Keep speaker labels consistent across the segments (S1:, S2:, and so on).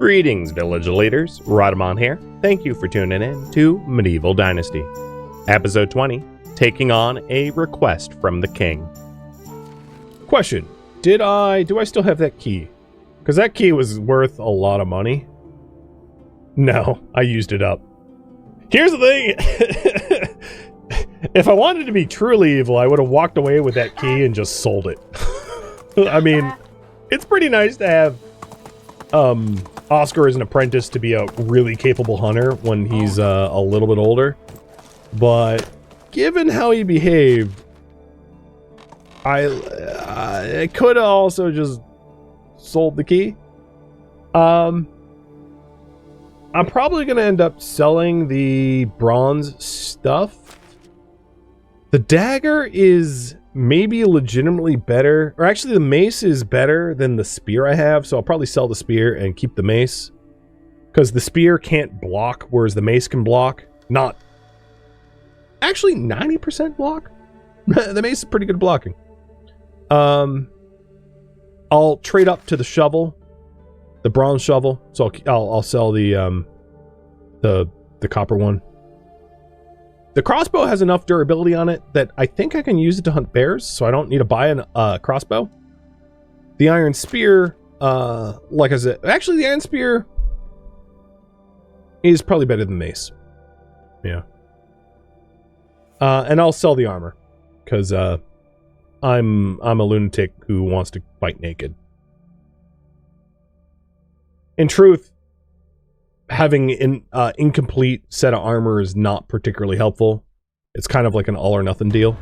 S1: Greetings, village leaders. Rhadamant here. Thank you for tuning in to Medieval Dynasty. Episode 20, taking on a request from the king. Question, do I still have that key? Because that key was worth a lot of money. No, I used it up. Here's the thing. If I wanted to be truly evil, I would have walked away with that key and just sold it. I mean, it's pretty nice to have Oscar as an apprentice to be a really capable hunter when he's a little bit older. But given how he behaved, I could have also just sold the key. I'm probably going to end up selling the bronze stuff. The dagger is maybe legitimately better, or actually the mace is better than the spear I have, so I'll probably sell the spear and keep the mace. Because the spear can't block, whereas the mace can block. Not... Actually, 90% block? The mace is pretty good blocking. I'll trade up to the shovel. The bronze shovel. So I'll sell the copper one. The crossbow has enough durability on it that I think I can use it to hunt bears, so I don't need to buy a crossbow. The iron spear, like I said, actually the iron spear is probably better than mace. Yeah. And I'll sell the armor, because I'm a lunatic who wants to fight naked. In truth, having an incomplete set of armor is not particularly helpful. It's kind of like an all or nothing deal.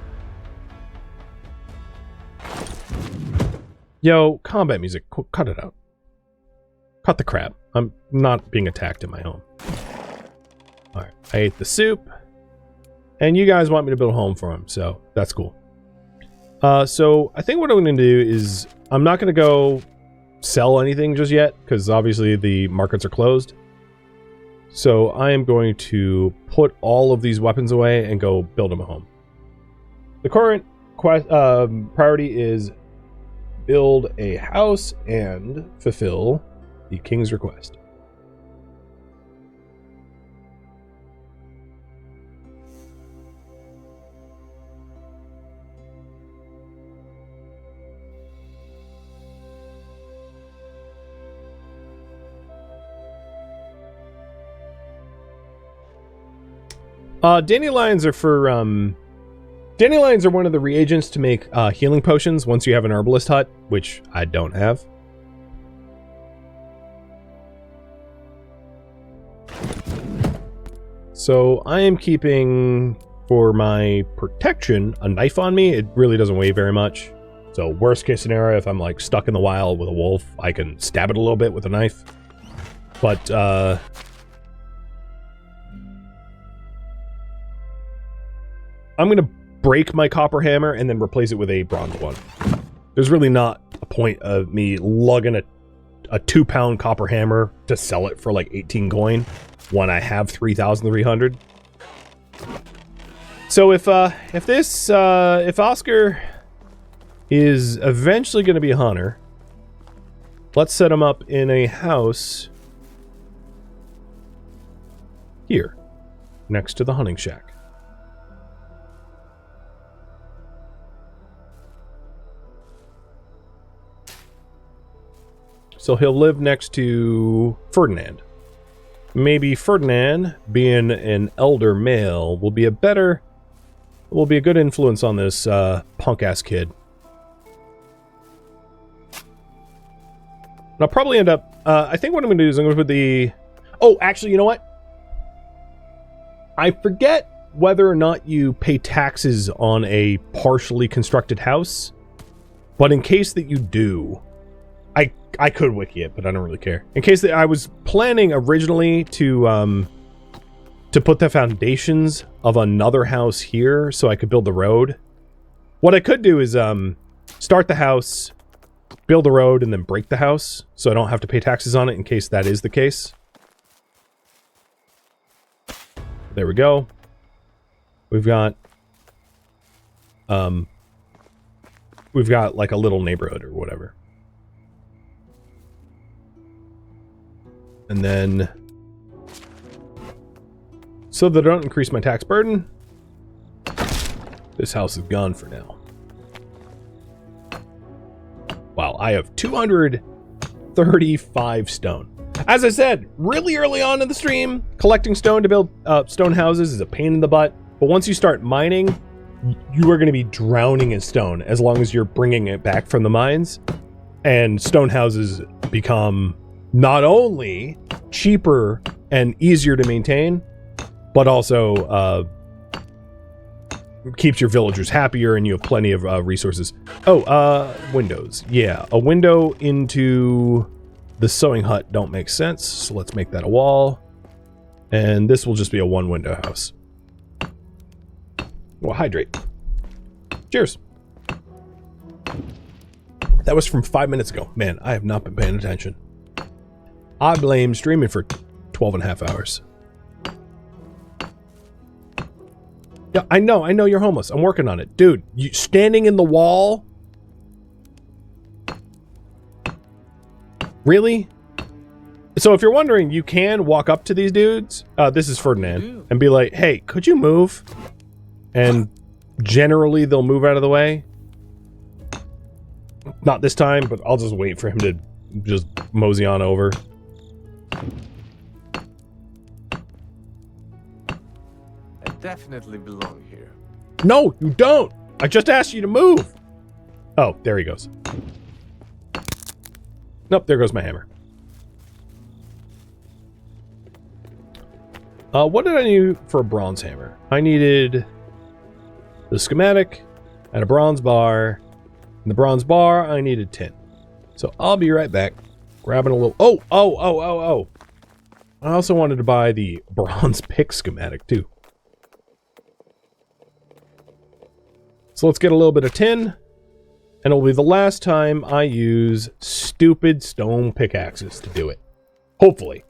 S1: Yo, combat music, cut it out. Cut the crap. I'm not being attacked in my home. Alright, I ate the soup. And you guys want me to build a home for him, so that's cool. So I think what I'm going to do is I'm not going to go sell anything just yet, because obviously the markets are closed. So I am going to put all of these weapons away and go build him a home. The current priority is build a house and fulfill the king's request. Dandelions are for, dandelions are one of the reagents to make healing potions once you have an herbalist hut, which I don't have. So I am keeping, for my protection, a knife on me. It really doesn't weigh very much. So worst case scenario, if I'm like stuck in the wild with a wolf, I can stab it a little bit with a knife. But, I'm going to break my copper hammer and then replace it with a bronze one. There's really not a point of me lugging a 2-pound copper hammer to sell it for like 18 coin when I have 3,300. So if Oscar is eventually going to be a hunter, let's set him up in a house here, next to the hunting shack. So he'll live next to Ferdinand. Maybe Ferdinand, being an elder male, will be a good influence on this punk-ass kid. And I'll probably end up, I think what I'm going to do is I'm going to put the... Oh, actually, you know what? I forget whether or not you pay taxes on a partially constructed house, but in case that you do... I could wiki it, but I don't really care. In case that I was planning originally to put the foundations of another house here so I could build the road. What I could do is start the house, build the road, and then break the house so I don't have to pay taxes on it in case that is the case. There we go. We've got like a little neighborhood or whatever. And then, so that I don't increase my tax burden, this house is gone for now. Wow, I have 235 stone. As I said, really early on in the stream, collecting stone to build stone houses is a pain in the butt. But once you start mining, you are going to be drowning in stone as long as you're bringing it back from the mines. And stone houses become not only cheaper and easier to maintain, but also keeps your villagers happier and you have plenty of resources. Oh, windows. Yeah, a window into the sewing hut don't make sense, so let's make that a wall. And this will just be a one window house. Well, hydrate. Cheers. That was from 5 minutes ago. Man, I have not been paying attention. I blame streaming for 12 and a half hours. Yeah, I know you're homeless. I'm working on it. Dude, you standing in the wall? Really? So if you're wondering, you can walk up to these dudes, this is Ferdinand, and be like, hey, could you move? And generally they'll move out of the way. Not this time, but I'll just wait for him to just mosey on over.
S2: I definitely belong here.
S1: No, you don't! I just asked you to move! Oh, there he goes. Nope, there goes my hammer. What did I need for a bronze hammer? I needed the schematic and a bronze bar. And the bronze bar, I needed tin. So I'll be right back. Grabbing a little... Oh! I also wanted to buy the bronze pick schematic, too. So let's get a little bit of tin. And it'll be the last time I use stupid stone pickaxes to do it. Hopefully.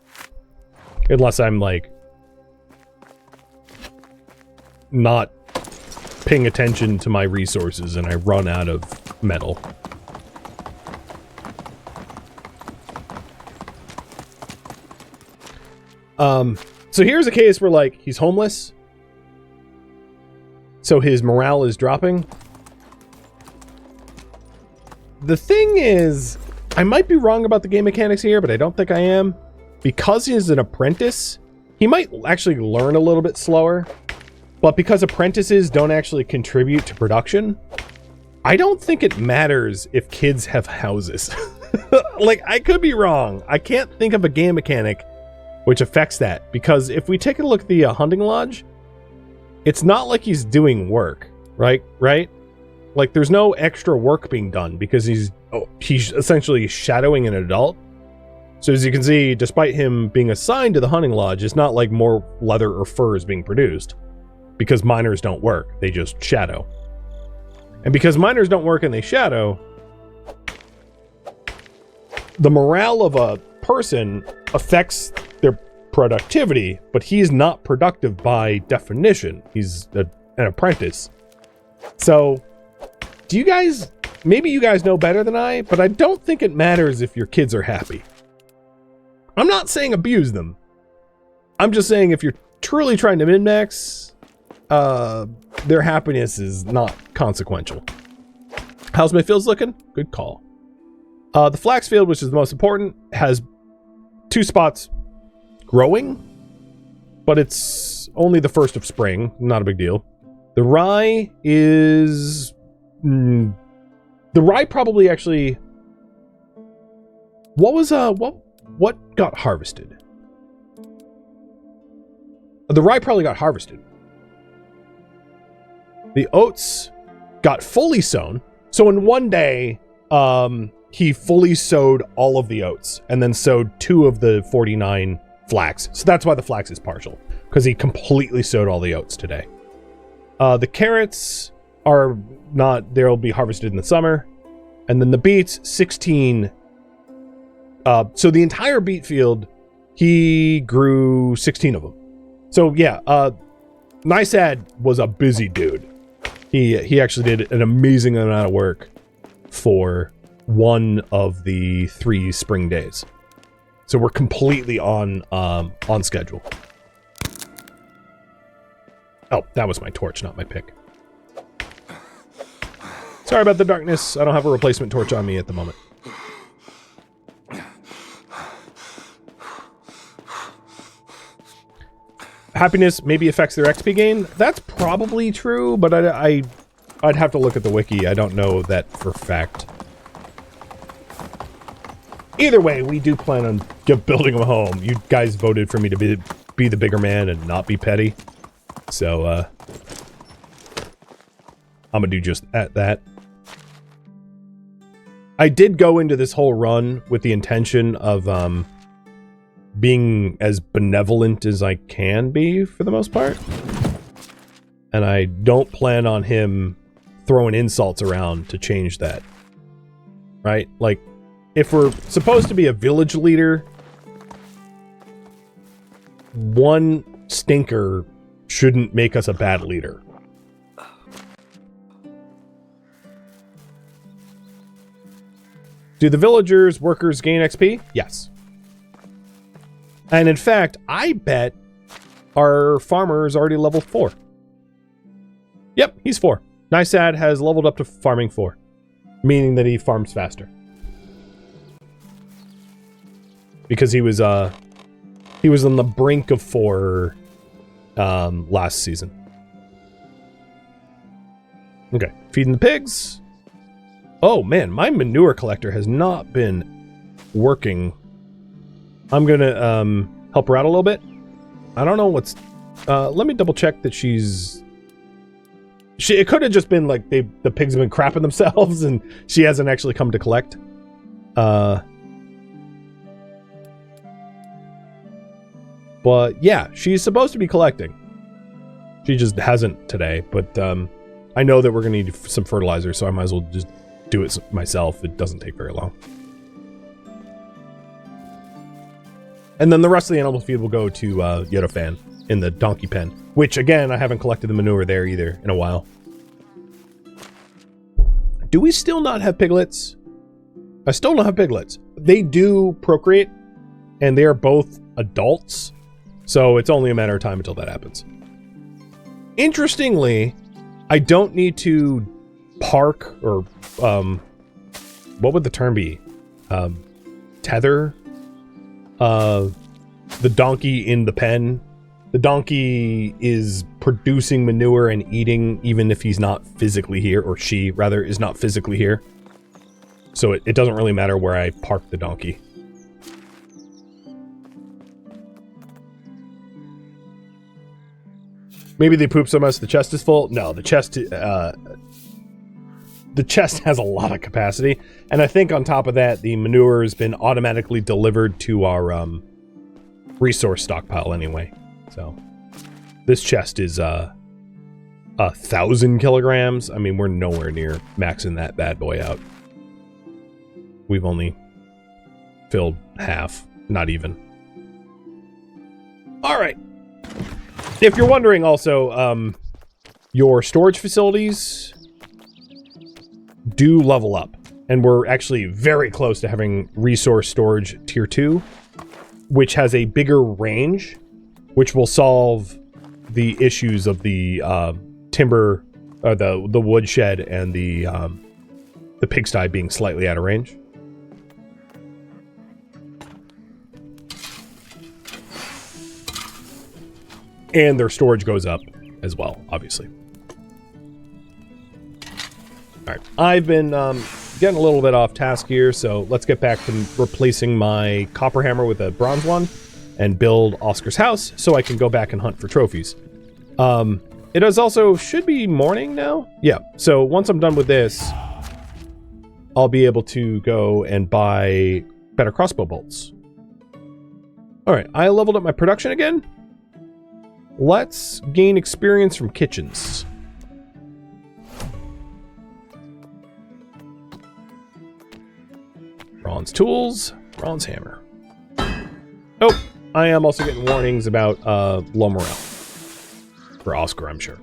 S1: Unless I'm, like, not paying attention to my resources and I run out of metal. So here's a case where, like, he's homeless. So his morale is dropping. The thing is, I might be wrong about the game mechanics here, but I don't think I am. Because he's an apprentice, he might actually learn a little bit slower. But because apprentices don't actually contribute to production, I don't think it matters if kids have houses. Like, I could be wrong. I can't think of a game mechanic which affects that. Because if we take a look at the hunting lodge, it's not like he's doing work, right? Like, there's no extra work being done because he's essentially shadowing an adult. So as you can see, despite him being assigned to the hunting lodge, it's not like more leather or fur is being produced. Because miners don't work, they just shadow. And because miners don't work and they shadow, the morale of a person affects their productivity, but he's not productive by definition. He's an apprentice. So, do you guys, maybe you guys know better than I, but I don't think it matters if your kids are happy. I'm not saying abuse them. I'm just saying if you're truly trying to min-max, their happiness is not consequential. How's my fields looking? Good call. The flax field, which is the most important, has 2 spots growing, but it's only the first of spring. Not a big deal. The rye is... the rye probably actually... What was, what got harvested? The rye probably got harvested. The oats got fully sown. So in one day, he fully sowed all of the oats and then sowed 2 of the 49 flax. So that's why the flax is partial, because he completely sowed all the oats today. The carrots are not, they'll be harvested in the summer. And then the beets, 16. So the entire beet field, he grew 16 of them. So yeah, Nysad was a busy dude. He actually did an amazing amount of work for one of the 3 spring days. So we're completely on schedule. Oh, that was my torch, not my pick. Sorry about the darkness. I don't have a replacement torch on me at the moment. Happiness maybe affects their XP gain. That's probably true, but I'd have to look at the wiki. I don't know that for fact. Either way, we do plan on building a home. You guys voted for me to be the bigger man and not be petty. So, I'm gonna do just that. I did go into this whole run with the intention of, being as benevolent as I can be for the most part. And I don't plan on him throwing insults around to change that. Right? Like, if we're supposed to be a village leader, one stinker shouldn't make us a bad leader. Do the villagers, workers gain XP? Yes. And in fact, I bet our farmer is already level 4. Yep, he's 4. Nysad has leveled up to farming 4, meaning that he farms faster. Because he was on the brink of 4 last season. Okay, feeding the pigs. Oh man, my manure collector has not been working. I'm gonna help her out a little bit. I don't know what's. Let me double check that she's. It could have just been like the pigs have been crapping themselves and she hasn't actually come to collect. But yeah, she's supposed to be collecting. She just hasn't today. But I know that we're gonna need some fertilizer, so I might as well just do it myself. It doesn't take very long. And then the rest of the animal feed will go to Yodofan in the donkey pen. Which, again, I haven't collected the manure there either in a while. Do we still not have piglets? I still don't have piglets. They do procreate, and they are both adults. So it's only a matter of time until that happens. Interestingly, I don't need to park or, what would the term be? Tether the donkey in the pen. The donkey is producing manure and eating even if he's not physically here, or she rather is not physically here. So it doesn't really matter where I park the donkey. Maybe they poop so much the chest is full. No, the chest has a lot of capacity, and I think on top of that, the manure has been automatically delivered to our resource stockpile anyway. So this chest is 1,000 kilograms. I mean, we're nowhere near maxing that bad boy out. We've only filled half, not even. All right. If you're wondering, also, your storage facilities do level up, and we're actually very close to having resource storage tier 2, which has a bigger range, which will solve the issues of the timber, the woodshed, and the pigsty being slightly out of range. And their storage goes up as well, obviously. All right, I've been getting a little bit off task here, so let's get back to replacing my copper hammer with a bronze one and build Oscar's house so I can go back and hunt for trophies. It is also, should be morning now? Yeah, so once I'm done with this, I'll be able to go and buy better crossbow bolts. All right, I leveled up my production again. Let's gain experience from kitchens. Bronze tools, bronze hammer. Oh, I am also getting warnings about low morale. For Oscar, I'm sure.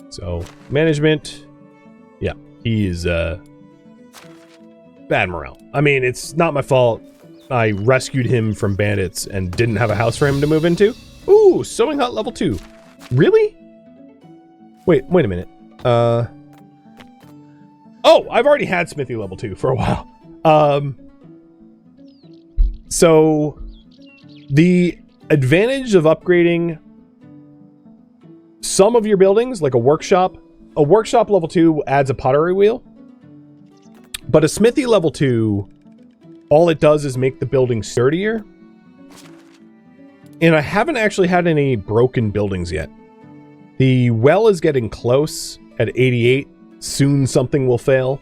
S1: So, management. Yeah, he is bad morale. I mean, it's not my fault. I rescued him from bandits and didn't have a house for him to move into. Ooh, sewing hut level 2. Really? Wait a minute. Oh, I've already had smithy level 2 for a while. So the advantage of upgrading some of your buildings, like a workshop level 2 adds a pottery wheel, but a smithy level 2, all it does is make the building sturdier. And I haven't actually had any broken buildings yet. The well is getting close at 88. Soon something will fail.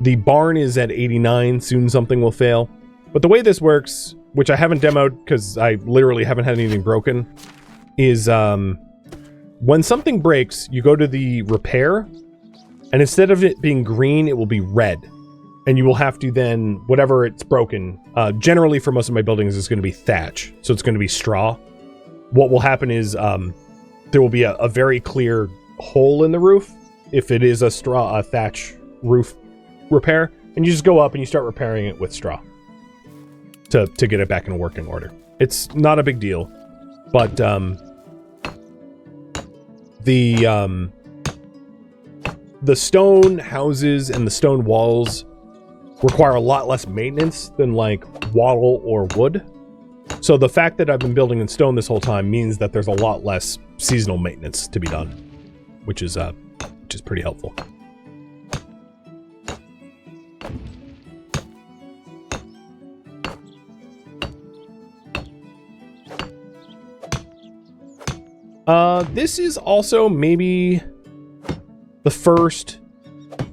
S1: The barn is at 89. Soon something will fail. But the way this works, which I haven't demoed because I literally haven't had anything broken, is when something breaks, you go to the repair, and instead of it being green, it will be red. And you will have to then, whatever it's broken, generally for most of my buildings, it's going to be thatch. So it's going to be straw. What will happen is there will be a very clear hole in the roof if it is a thatch roof repair. And you just go up and you start repairing it with straw to get it back in working order. It's not a big deal. But the stone houses and the stone walls require a lot less maintenance than like wattle or wood. So the fact that I've been building in stone this whole time means that there's a lot less seasonal maintenance to be done, which is pretty helpful. This is also maybe the first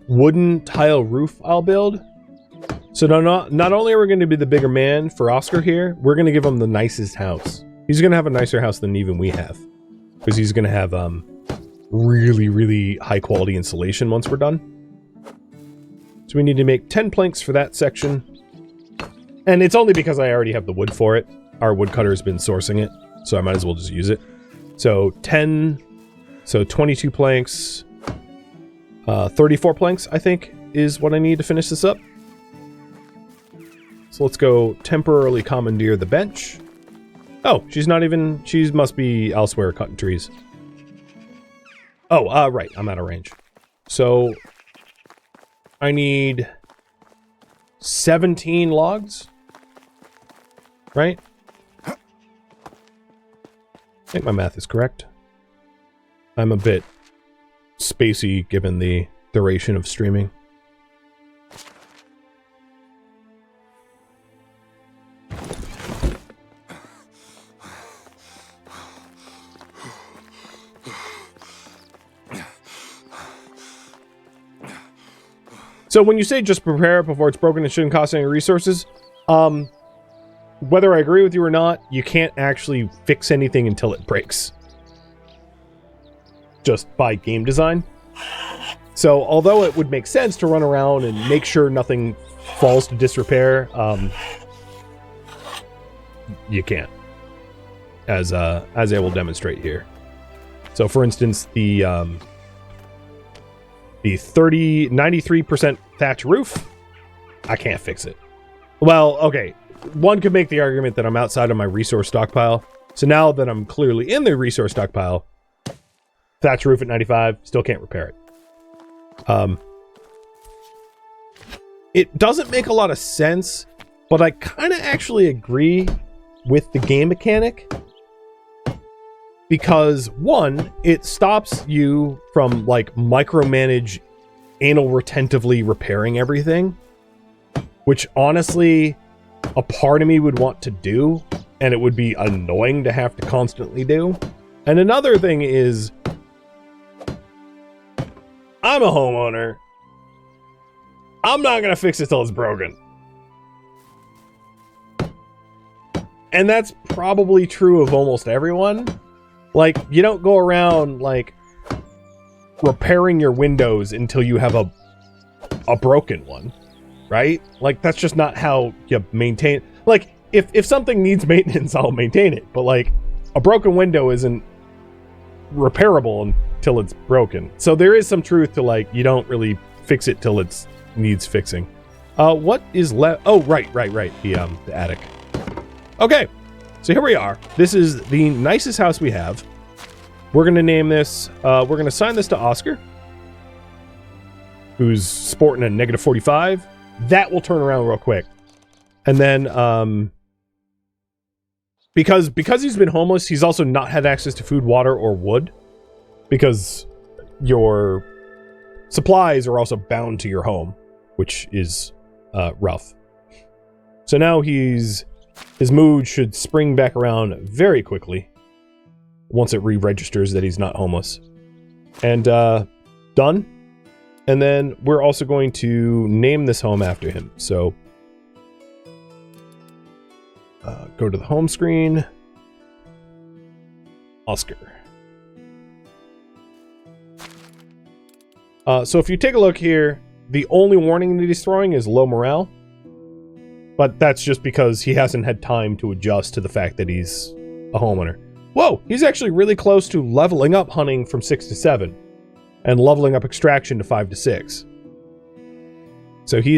S1: wooden tile roof I'll build. So not only are we going to be the bigger man for Oscar here, we're going to give him the nicest house. He's going to have a nicer house than even we have. Because he's going to have really, really high quality insulation once we're done. So we need to make 10 planks for that section. And it's only because I already have the wood for it. Our woodcutter's been sourcing it, so I might as well just use it. So 22 planks. 34 planks, I think, is what I need to finish this up. So let's go temporarily commandeer the bench. Oh, she must be elsewhere cutting trees. Oh, right, I'm out of range. So I need 17 logs, right? I think my math is correct. I'm a bit spacey given the duration of streaming. So when you say just prepare it before it's broken, it shouldn't cost any resources. Whether I agree with you or not, you can't actually fix anything until it breaks. Just by game design. So although it would make sense to run around and make sure nothing falls to disrepair, you can't. As I will demonstrate here. So for instance, the 93% thatch roof, I can't fix it. Well, okay. One could make the argument that I'm outside of my resource stockpile. So now that I'm clearly in the resource stockpile, thatch roof at 95, still can't repair it. It doesn't make a lot of sense, but I kind of actually agree with the game mechanic. Because, one, it stops you from, like, micromanage anal retentively repairing everything. Which, honestly, a part of me would want to do, and it would be annoying to have to constantly do. And another thing is, I'm a homeowner. I'm not going to fix it till it's broken. And that's probably true of almost everyone. Like, you don't go around, like, repairing your windows until you have a broken one, right? Like, that's just not how you maintain... Like, if something needs maintenance, I'll maintain it. But, like, a broken window isn't repairable until it's broken. So there is some truth to, like, you don't really fix it till it needs fixing. What is left? Oh, right. The attic. Okay, so here we are. This is the nicest house we have. We're going to name this, we're going to assign this to Oscar, who's sporting a negative 45. That will turn around real quick. And then, because he's been homeless, he's also not had access to food, water, or wood, because your supplies are also bound to your home, which is rough. So now his mood should spring back around very quickly once it re-registers that he's not homeless. And done. And then we're also going to name this home after him. So go to the home screen. Oscar. So if you take a look here, the only warning that he's throwing is low morale. But that's just because he hasn't had time to adjust to the fact that he's a homeowner. Whoa, he's actually really close to leveling up hunting from 6 to 7 and leveling up extraction to 5 to 6. So he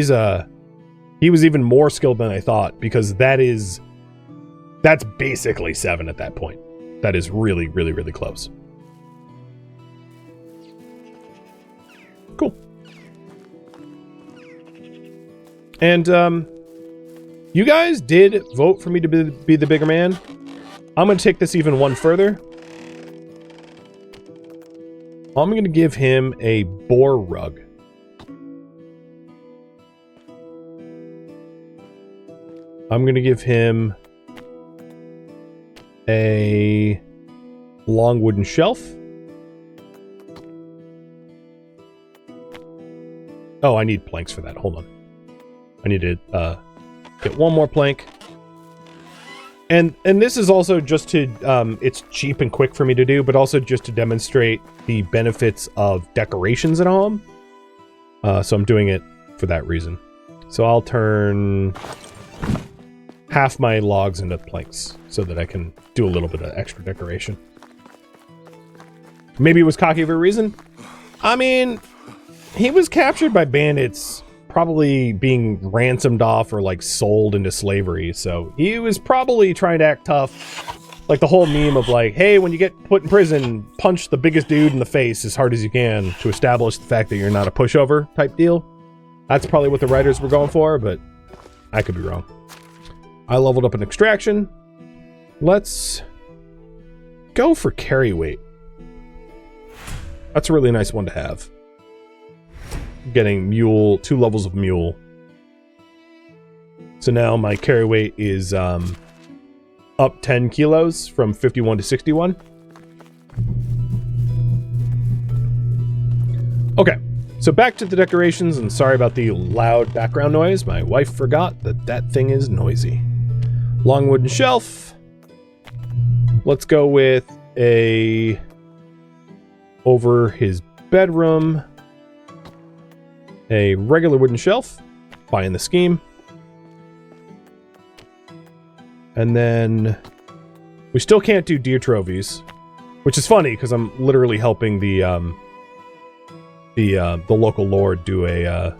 S1: was even more skilled than I thought, because that's basically 7 at that point. That is really, really, really close. Cool. And you guys did vote for me to be the bigger man. I'm going to take this even one further. I'm going to give him a boar rug. I'm going to give him a long wooden shelf. Oh, I need planks for that. Hold on. I need to get one more plank. And this is also just to, it's cheap and quick for me to do, but also just to demonstrate the benefits of decorations at home. So I'm doing it for that reason. So I'll turn half my logs into planks so that I can do a little bit of extra decoration. Maybe it was cocky for a reason. I mean, he was captured by bandits, probably being ransomed off or like sold into slavery. So he was probably trying to act tough. Like the whole meme of like, hey, when you get put in prison, punch the biggest dude in the face as hard as you can to establish the fact that you're not a pushover type deal. That's probably what the writers were going for, but I could be wrong. I leveled up an extraction. Let's go for carry weight. That's a really nice one to have. Getting mule, 2 levels of mule. So now my carry weight is up 10 kilos from 51 to 61. Okay, so back to the decorations, and sorry about the loud background noise. My wife forgot that thing is noisy. Long wooden shelf. Let's go with a over his bedroom. A regular wooden shelf, buying the scheme. And then we still can't do deer trophies, which is funny because I'm literally helping the local lord do a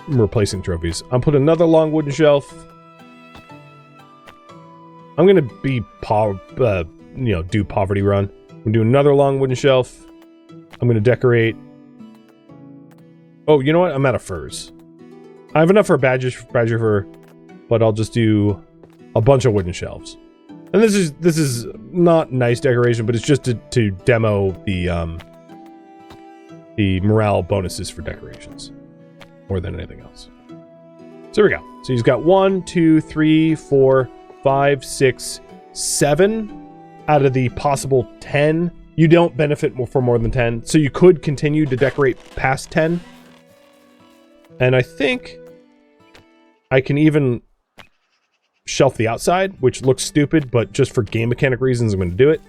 S1: replacing trophies. I'm putting another long wooden shelf. I'm gonna be do poverty run. I'm gonna do another long wooden shelf. I'm going to decorate. Oh, you know what? I'm out of furs. I have enough for badger fur, but I'll just do a bunch of wooden shelves. And this is not nice decoration, but it's just to demo the morale bonuses for decorations more than anything else. So here we go. So he's got 1, 2, 3, 4, 5, 6, 7 out of the possible 10. You don't benefit for more than 10, so you could continue to decorate past 10. And I think I can even shelf the outside, which looks stupid, but just for game mechanic reasons, I'm going to do it.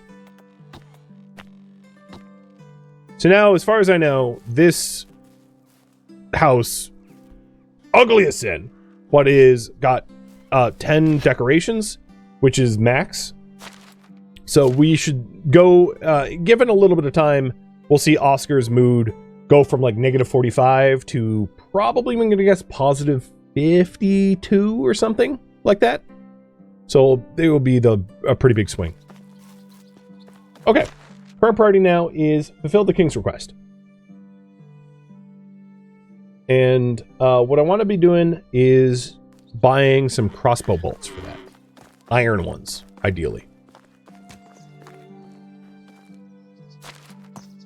S1: So now, as far as I know, this house, ugly as sin, but is got 10 decorations, which is max. So we should go, given a little bit of time, we'll see Oscar's mood go from like negative 45 to probably, I'm going to guess, positive 52 or something like that. So they will be a pretty big swing. Okay. Current priority now is fulfill the king's request. And what I want to be doing is buying some crossbow bolts for that. Iron ones, ideally.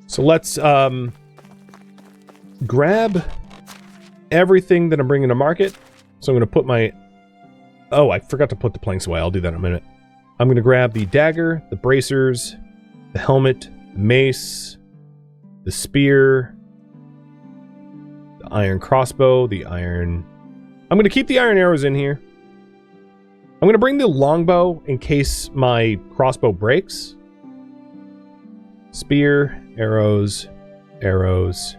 S1: So let's grab everything that I'm bringing to market. So I'm going to put my... Oh, I forgot to put the planks away. I'll do that in a minute. I'm going to grab the dagger, the bracers, the helmet, the mace, the spear, the iron crossbow, the iron... I'm going to keep the iron arrows in here. I'm going to bring the longbow in case my crossbow breaks. Spear, arrows, arrows,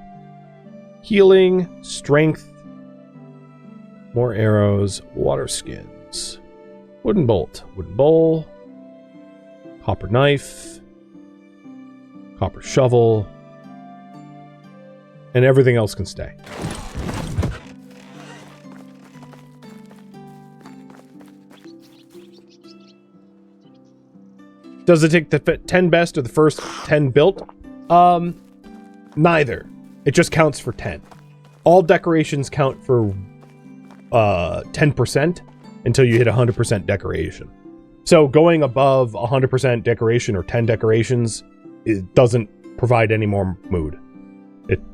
S1: healing, strength, more arrows, water skins, wooden bolt, wooden bowl, copper knife, copper shovel, and everything else can stay. Does it take the 10 best or the first 10 built? Neither. It just counts for 10. All decorations count for 10% until you hit 100% decoration. So going above 100% decoration or 10 decorations, it doesn't provide any more mood.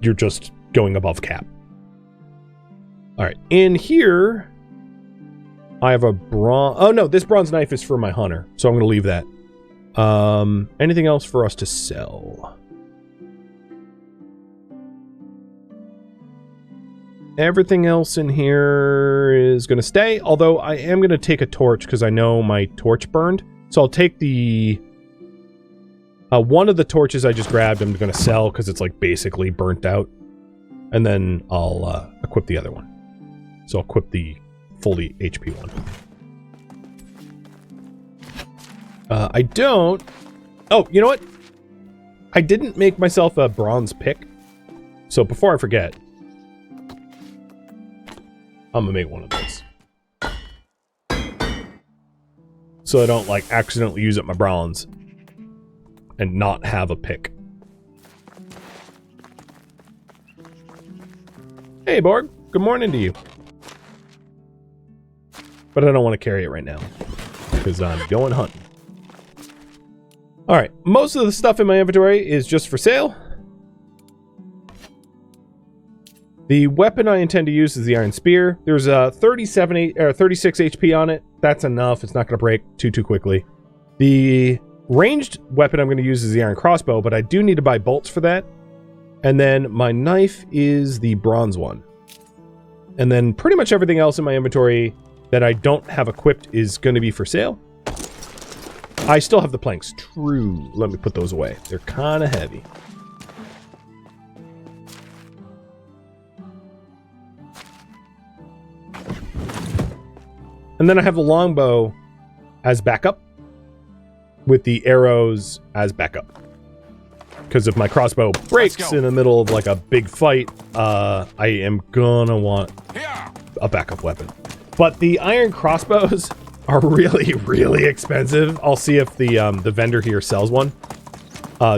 S1: You're just going above cap. All right, in here, I have a bronze... Oh no, this bronze knife is for my hunter, so I'm going to leave that. Anything else for us to sell? Everything else in here is going to stay, although I am going to take a torch because I know my torch burned. So I'll take the... one of the torches I just grabbed I'm going to sell because it's like basically burnt out. And then I'll equip the other one. So I'll equip the fully HP one. I don't... Oh, you know what? I didn't make myself a bronze pick. So before I forget, I'm gonna make one of those. So I don't, like, accidentally use up my bronze and not have a pick. Hey, Borg. Good morning to you. But I don't want to carry it right now because I'm going hunting. Alright, most of the stuff in my inventory is just for sale. The weapon I intend to use is the iron spear. There's a 36 HP on it. That's enough. It's not going to break too quickly. The ranged weapon I'm going to use is the iron crossbow, but I do need to buy bolts for that. And then my knife is the bronze one. And then pretty much everything else in my inventory that I don't have equipped is going to be for sale. I still have the planks. True. Let me put those away. They're kind of heavy. And then I have the longbow as backup with the arrows as backup. Because if my crossbow breaks in the middle of like a big fight, I am gonna want a backup weapon. But the iron crossbows are really, really expensive. I'll see if the vendor here sells one.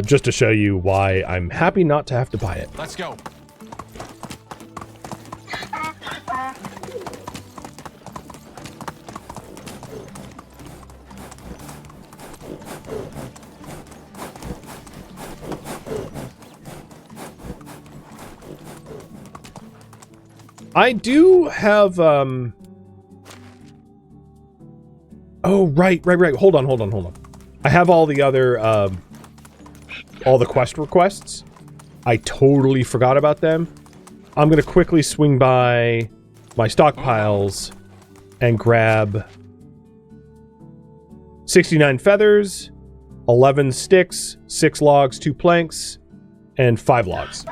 S1: Just to show you why I'm happy not to have to buy it.
S2: Let's go.
S1: I do have, Oh, right. Hold on. I have all the other, all the quest requests. I totally forgot about them. I'm gonna quickly swing by my stockpiles and grab 69 feathers, 11 sticks, 6 logs, 2 planks, and 5 logs.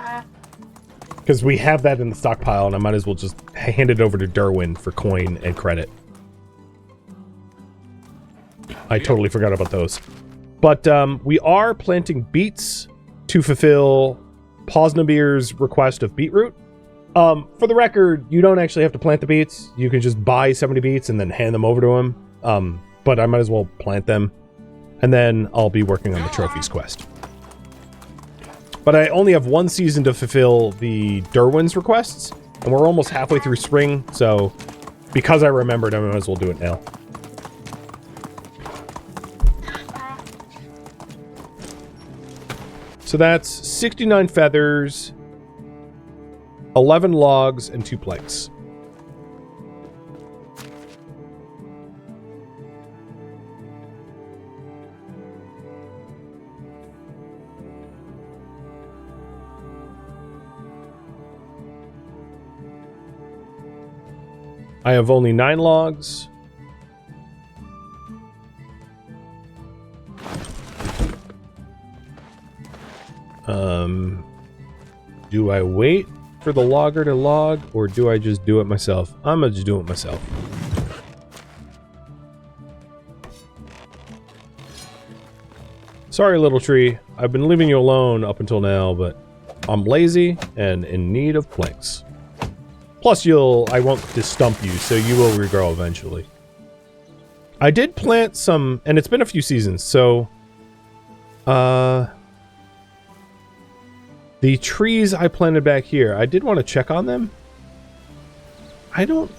S1: Because we have that in the stockpile, and I might as well just hand it over to Derwin for coin and credit. I totally forgot about those. But we are planting beets to fulfill Posnabir's request of beetroot. For the record, you don't actually have to plant the beets. You can just buy 70 beets and then hand them over to him. But I might as well plant them. And then I'll be working on the trophies quest. But I only have 1 season to fulfill the Derwin's requests. And we're almost halfway through spring, so because I remembered, I might as well do it now. So that's 69 feathers, 11 logs, and 2 planks. I have only 9 logs. Do I wait for the logger to log, or do I just do it myself? I'm gonna just do it myself. Sorry, little tree. I've been leaving you alone up until now, but I'm lazy and in need of planks. Plus, I won't just stump you, so you will regrow eventually. I did plant some, and it's been a few seasons, so... the trees I planted back here, I did want to check on them. I don't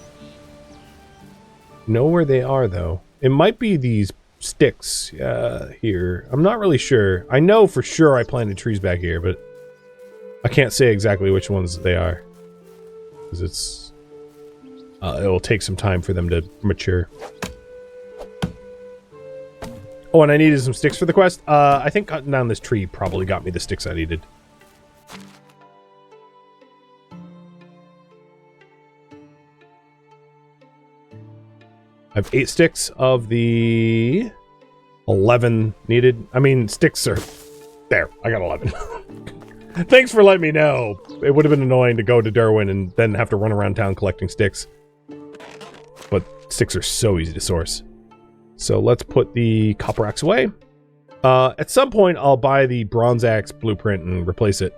S1: know where they are, though. It might be these sticks here. I'm not really sure. I know for sure I planted trees back here, but I can't say exactly which ones they are. Because it's... it will take some time for them to mature. Oh, and I needed some sticks for the quest. I think cutting down this tree probably got me the sticks I needed. I have 8 sticks of the 11 needed. I mean, sticks are... There, I got 11. Thanks for letting me know. It would have been annoying to go to Derwin and then have to run around town collecting sticks. But sticks are so easy to source. So let's put the copper axe away. At some point, I'll buy the bronze axe blueprint and replace it.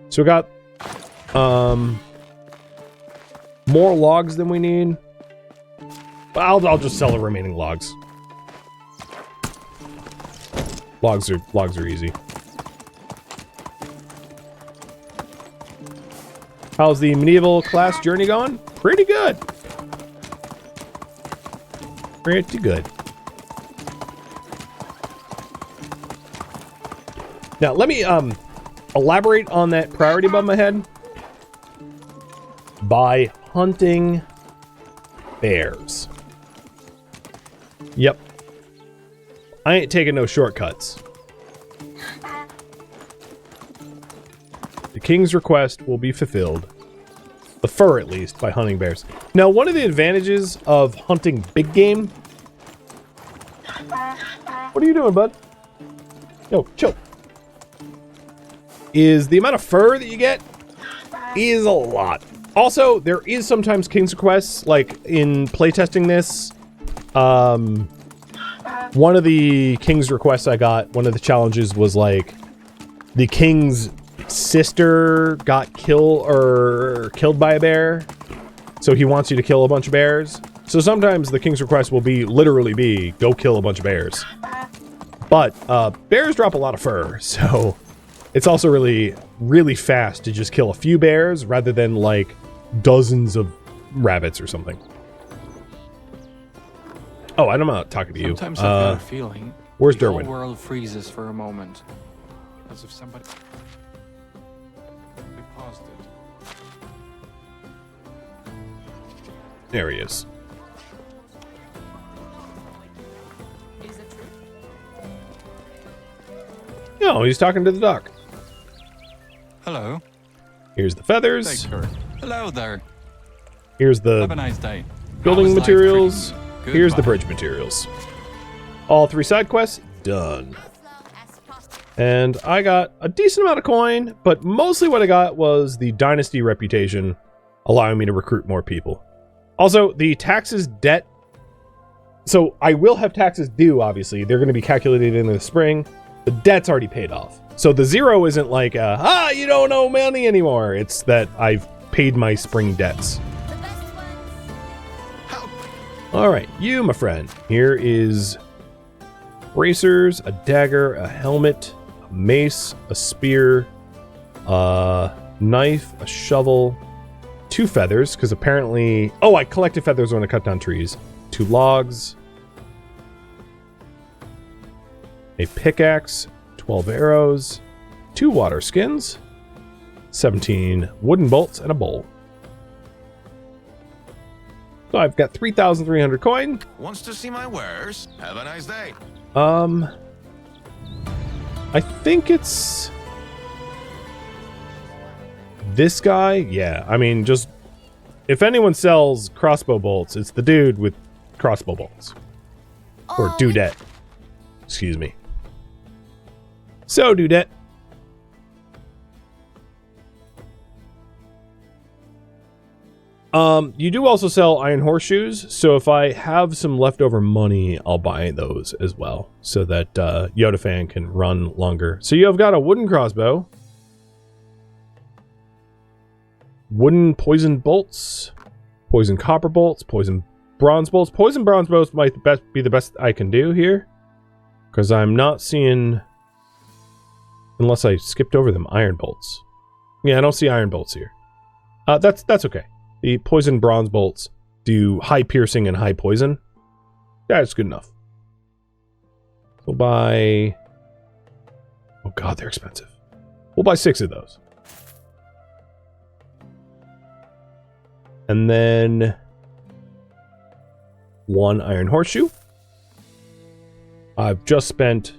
S1: So we got more logs than we need. I'll just sell the remaining logs. Logs are easy. How's the medieval class journey going? Pretty good. Pretty good. Now let me elaborate on that priority above my head by hunting bears. Yep. I ain't taking no shortcuts. The king's request will be fulfilled. The fur, at least, by hunting bears. Now, one of the advantages of hunting big game... What are you doing, bud? No, chill. Is the amount of fur that you get is a lot. Also, there is sometimes king's requests, like in playtesting this. One of the king's requests I got, one of the challenges was like the king's sister got killed by a bear, so he wants you to kill a bunch of bears. So sometimes the king's request will literally be go kill a bunch of bears. But bears drop a lot of fur, so it's also really fast to just kill a few bears rather than like dozens of rabbits or something. Oh, I'm not talking to you.
S3: Sometimes I've got a feeling.
S1: Where's
S3: the
S1: Derwin?
S3: whole world freezes for a moment. As if somebody... We paused it.
S1: There he is.
S4: Is it true?
S1: No, he's talking to the duck.
S3: Hello.
S1: Here's the feathers.
S3: Baker. Hello there.
S1: Here's the
S3: Have a nice day.
S1: building
S3: How was life
S1: materials.
S3: treating you?
S1: Here's the
S3: Goodbye.
S1: bridge materials. All 3 side quests done. And I got a decent amount of coin, but mostly what I got was the Dynasty reputation, allowing me to recruit more people. Also, the taxes debt. So I will have taxes due, obviously. They're going to be calculated in the spring. The debt's already paid off. So the 0 isn't like, you don't owe money anymore. It's that I've paid my spring debts.
S4: The best ones.
S1: All right, you, my friend. Here is bracers, a dagger, a helmet, a mace, a spear, a knife, a shovel, 2 feathers, because apparently... Oh, I collected feathers when I cut down trees. 2 logs. A pickaxe, 12 arrows, 2 water skins, 17 wooden bolts, and a bowl. So I've got 3,300 coin.
S5: Wants to see my wares? Have a nice day.
S1: I think it's this guy. Yeah, I mean, just if anyone sells crossbow bolts, it's the dude with crossbow bolts. Or
S4: Oh,
S1: dudette. Excuse me. So, dudette. You do also sell iron horseshoes, so if I have some leftover money, I'll buy those as well, so that Yoda fan can run longer. So you have got a wooden crossbow, wooden poison bolts, poison copper bolts, poison bronze bolts. Poison bronze bolts might be the best I can do here, because I'm not seeing, unless I skipped over them, iron bolts. Yeah, I don't see iron bolts here. That's okay. The poison bronze bolts do high piercing and high poison. That's good enough. We'll buy... Oh god, they're expensive. We'll buy 6 of those. And then... 1 iron horseshoe. I've just spent...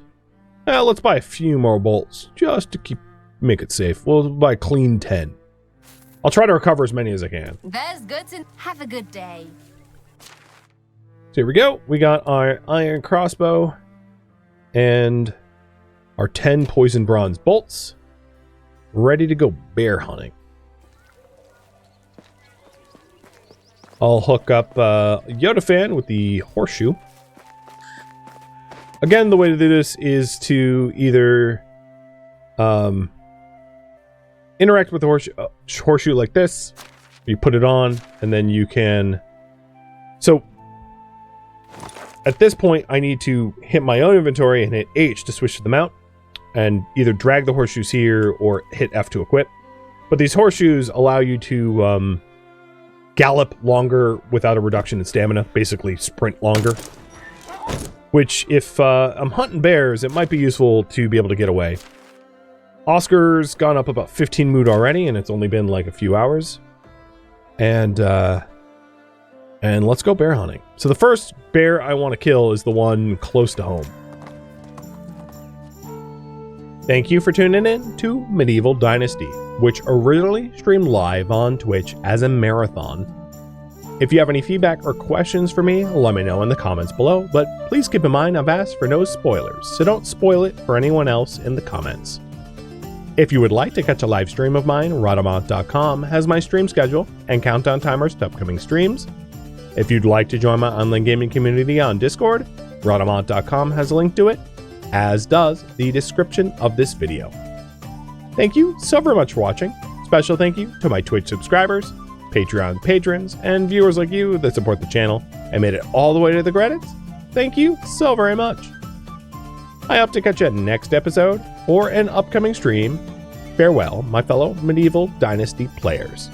S1: let's buy a few more bolts, just to make it safe. We'll buy a clean 10. I'll try to recover as many as I can.
S4: That's good to have a good day.
S1: So here we go. We got our iron crossbow and our 10 poison bronze bolts ready to go bear hunting. I'll hook up Yoda fan with the horseshoe. Again, the way to do this is to either interact with the horseshoe like this. You put it on, and then you can... So, at this point, I need to hit my own inventory and hit H to switch to the mount, and either drag the horseshoes here or hit F to equip. But these horseshoes allow you to gallop longer without a reduction in stamina, basically sprint longer. Which, if I'm hunting bears, it might be useful to be able to get away. Oscar's gone up about 15 mood already, and it's only been like a few hours. And let's go bear hunting. So the first bear I want to kill is the one close to home. Thank you for tuning in to Medieval Dynasty, which originally streamed live on Twitch as a marathon. If you have any feedback or questions for me, let me know in the comments below, but please keep in mind I've asked for no spoilers, so don't spoil it for anyone else in the comments. If you would like to catch a live stream of mine, Rhadamant.com has my stream schedule and countdown timers to upcoming streams. If you'd like to join my online gaming community on Discord, Rhadamant.com has a link to it, as does the description of this video. Thank you so very much for watching. Special thank you to my Twitch subscribers, Patreon patrons, and viewers like you that support the channel and made it all the way to the credits. Thank you so very much. I hope to catch you next episode or an upcoming stream. Farewell, my fellow Medieval Dynasty players.